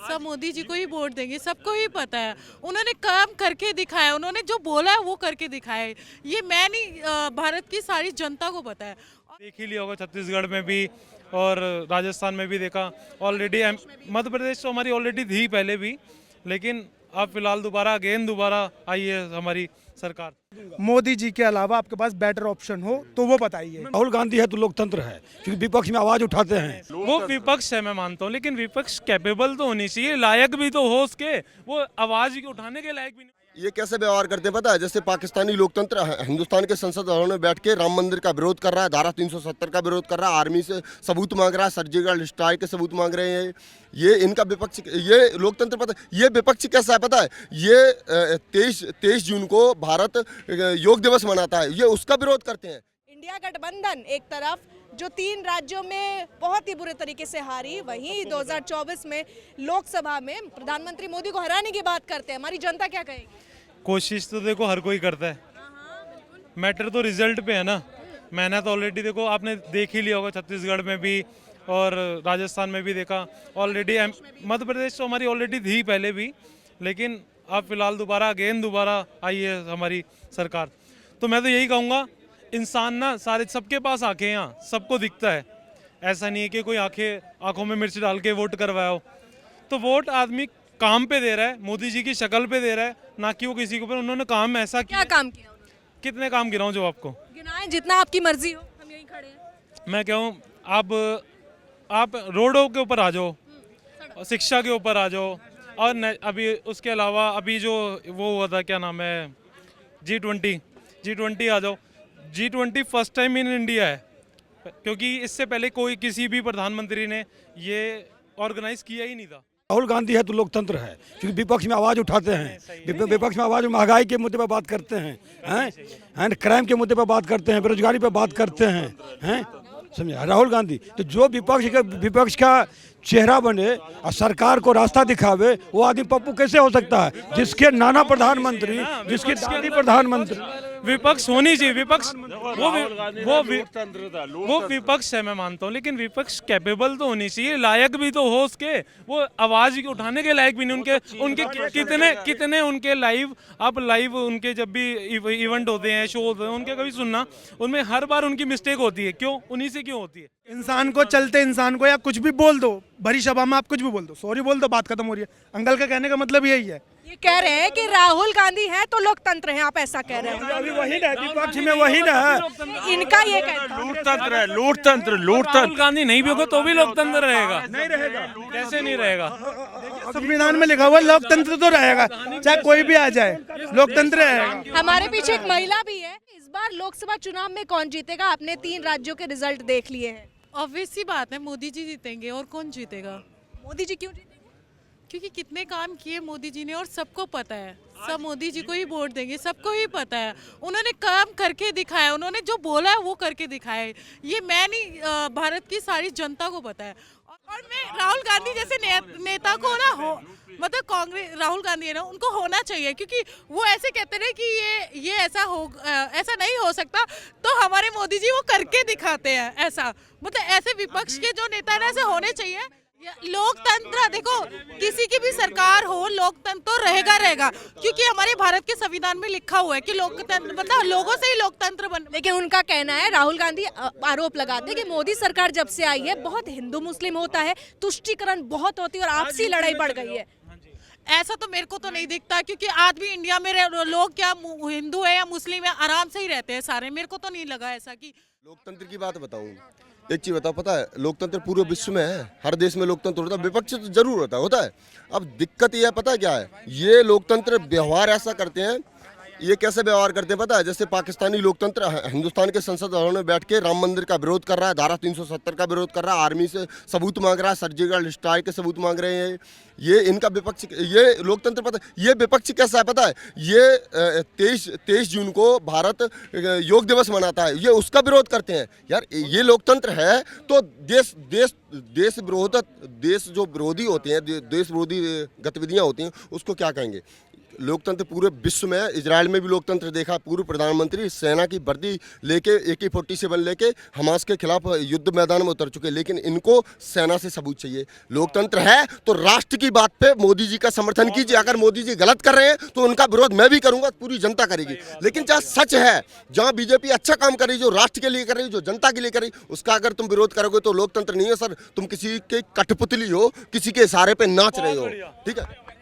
सब मोदी जी को ही वोट देंगे, सबको ही पता है। उन्होंने काम करके दिखाया, उन्होंने जो बोला है वो करके दिखाया है। ये मैं नहीं, भारत की सारी जनता को पता है। देख ही लिया होगा छत्तीसगढ़ में भी और राजस्थान में भी देखा ऑलरेडी। मध्य प्रदेश तो हमारी ऑलरेडी थी पहले भी, लेकिन अब फिलहाल दोबारा आई है हमारी सरकार। मोदी जी के अलावा आपके पास बेटर ऑप्शन हो तो वो बताइए। राहुल गांधी है तो लोकतंत्र है, क्योंकि विपक्ष में आवाज उठाते हैं। वो विपक्ष है, मैं मानता हूँ, लेकिन विपक्ष कैपेबल तो होनी चाहिए, लायक भी तो हो उसके, वो आवाज उठाने के लायक भी नहीं। ये कैसे व्यवहार करते हैं पता है? जैसे पाकिस्तानी लोकतंत्र हिंदुस्तान के संसद भवन में बैठ के राम मंदिर का विरोध कर रहा है, धारा 370 का विरोध कर रहा है, आर्मी से सबूत मांग रहा है, सर्जिकल स्ट्राइक के सबूत मांग रहे हैं। ये इनका विपक्ष, ये लोकतंत्र पता है? ये विपक्ष कैसा है पता है? ये 23 जून को भारत योग दिवस मनाता है, ये उसका विरोध करते हैं। इंडिया गठबंधन एक तरफ जो 3 राज्यों में बहुत ही बुरे तरीके से हारी, वहीं 2024 में लोकसभा में प्रधानमंत्री मोदी को हराने की बात करते हैं। हमारी जनता क्या कहेगी? कोशिश तो देखो हर कोई करता है, मैटर तो रिजल्ट पे है ना। मेहनत ऑलरेडी देखो आपने देख ही लिया होगा, छत्तीसगढ़ में भी और राजस्थान में भी देखा ऑलरेडी। मध्य प्रदेश तो हमारी ऑलरेडी थी पहले भी, लेकिन अब फिलहाल दोबारा आई है हमारी सरकार। तो मैं तो यही कहूँगा, इंसान ना सारे, सबके पास आंखें हैं, यहाँ सबको दिखता है। ऐसा नहीं है कि कोई आंखों में मिर्च डाल के वोट करवाया हो। तो वोट आदमी काम पे दे रहा है, मोदी जी की शक्ल पे दे रहा है, ना कि वो किसी के ऊपर। उन्होंने काम ऐसा क्या काम किया उन्होंने? कितने काम गिनाऊं जो आपको? गिनाएं जितना आपकी मर्जी हो, हम यहीं खड़े हैं। मैं कहूँ आप रोडों के ऊपर आ जाओ, शिक्षा के ऊपर आ जाओ, और अभी उसके अलावा अभी जो वो हुआ था, क्या नाम है, G20 आ जाओ। G20 first time in India है, क्योंकि इससे पहले कोई किसी भी प्रधानमंत्री ने ये ऑर्गेनाइज किया ही नहीं था। राहुल गांधी है तो लोकतंत्र है, क्योंकि विपक्ष में आवाज उठाते हैं। विपक्ष में आवाज, महंगाई के मुद्दे पर बात करते हैं, क्राइम के मुद्दे पर बात करते हैं, बेरोजगारी पर बात करते हैं, समझे? राहुल गांधी तो जो विपक्ष का चेहरा बने और सरकार को रास्ता दिखावे, वो आदमी पप्पू कैसे हो सकता है? जिसके नाना प्रधानमंत्री, जिसके दादी प्रधानमंत्री। विपक्ष होनी चाहिए, विपक्ष वो विपक्ष है, मैं मानता हूँ, लेकिन विपक्ष कैपेबल तो होनी चाहिए, लायक भी तो हो उसके, वो आवाज उठाने के लायक भी नहीं। उनके कितने उनके लाइव उनके जब भी इवेंट होते हैं, शो होते हैं, उनके कभी सुनना, उनमें हर बार उनकी मिस्टेक होती है। क्यों? उन्हीं से क्यों होती है? इंसान को, चलते इंसान को या कुछ भी बोल दो, भरी सभा में आप कुछ भी बोल दो, सॉरी बोल दो, बात खत्म हो रही है। अंकल का कहने का मतलब यही है। ये कह रहे हैं कि राहुल गांधी है तो लोकतंत्र है, आप ऐसा कह रहे हैं? अभी वही ना, विपक्ष में वही ना है। इनका ये कहना है। लोकतंत्र है, लोकतंत्र। राहुल गांधी नहीं भी होगा तो भी लोकतंत्र रहेगा। नहीं रहेगा, कैसे नहीं रहेगा? संविधान में लिखा हुआ लोकतंत्र तो रहेगा, चाहे कोई भी आ जाए, लोकतंत्र रहेगा। हमारे पीछे एक महिला भी है। इस बार लोकसभा चुनाव में कौन जीतेगा? आपने 3 राज्यों के रिजल्ट देख लिए हैं। ऑब्वियस सी बात है, मोदी जी जीतेंगे, और कौन जीतेगा? मोदी जी क्यों जीतेंगे? क्योंकि कितने काम किए मोदी जी ने, और सबको पता है। सब मोदी जी को ही वोट देंगे, सबको ही पता है। उन्होंने काम करके दिखाया, उन्होंने जो बोला है वो करके दिखाया है। ये मैं नहीं, भारत की सारी जनता को पता है। और मैं राहुल गांधी जैसे नेता को ना हो, मतलब कांग्रेस, राहुल गांधी है ना, उनको होना चाहिए, क्योंकि वो ऐसे कहते रहे कि ये ऐसा नहीं हो सकता, तो हमारे मोदी जी वो करके दिखाते हैं ऐसा। मतलब ऐसे विपक्ष के जो नेता है ना, ऐसे होने चाहिए। लोकतंत्र देखो, किसी की भी सरकार हो, लोकतंत्र तो रहेगा, क्योंकि हमारे भारत के संविधान में लिखा हुआ है कि लोकतंत्र मतलब लोगों से ही लोकतंत्र बन। लेकिन उनका कहना है, राहुल गांधी आरोप लगाते हैं कि मोदी सरकार जब से आई है बहुत हिंदू मुस्लिम होता है, तुष्टीकरण बहुत होती है और आपसी लड़ाई बढ़ गई है। ऐसा तो मेरे को तो नहीं दिखता, क्योंकि आज भी इंडिया में लोग क्या हिंदू है या मुस्लिम है, आराम से ही रहते हैं सारे। मेरे को तो नहीं लगा ऐसा कि लोकतंत्र की बात बताऊं, एक चीज बताओ, पता है लोकतंत्र पूरे विश्व में है, हर देश में लोकतंत्र होता है, विपक्ष तो जरूर होता है। अब दिक्कत यह है, पता है क्या है? ये लोकतंत्र व्यवहार ऐसा करते हैं, ये कैसे व्यवहार करते हैं पता है? जैसे पाकिस्तानी लोकतंत्र हिंदुस्तान के संसद भवन में बैठ के राम मंदिर का विरोध कर रहा है, धारा 370 का विरोध कर रहा है, आर्मी से सबूत मांग रहा है, सर्जिकल स्ट्राइक के सबूत मांग रहे हैं। ये इनका विपक्ष, ये लोकतंत्र पता है? ये विपक्ष कैसा है पता है? ये 23 जून को भारत योग दिवस मनाता है, ये उसका विरोध करते हैं। यार ये लोकतंत्र है तो देश जो विरोधी होते हैं, देश विरोधी गतिविधियां होती हैं, उसको क्या कहेंगे? लोकतंत्र पूरे विश्व में है। इजराइल में भी लोकतंत्र देखा, पूर्व प्रधानमंत्री सेना की वर्दी लेके AK-47 लेके हमास के खिलाफ युद्ध मैदान में उतर चुके, लेकिन इनको सेना से सबूत चाहिए। लोकतंत्र है तो राष्ट्र की बात पे मोदी जी का समर्थन कीजिए। अगर मोदी जी गलत कर रहे हैं तो उनका विरोध मैं भी करूंगा, पूरी जनता करेगी। लेकिन जहाँ सच है, जहाँ बीजेपी अच्छा काम कर रही, जो राष्ट्र के लिए कर रही, जो जनता के लिए कर रही, उसका अगर तुम विरोध करोगे तो लोकतंत्र नहीं है सर, तुम किसी के कठपुतली हो, किसी के इशारे पे नाच रहे हो। ठीक है।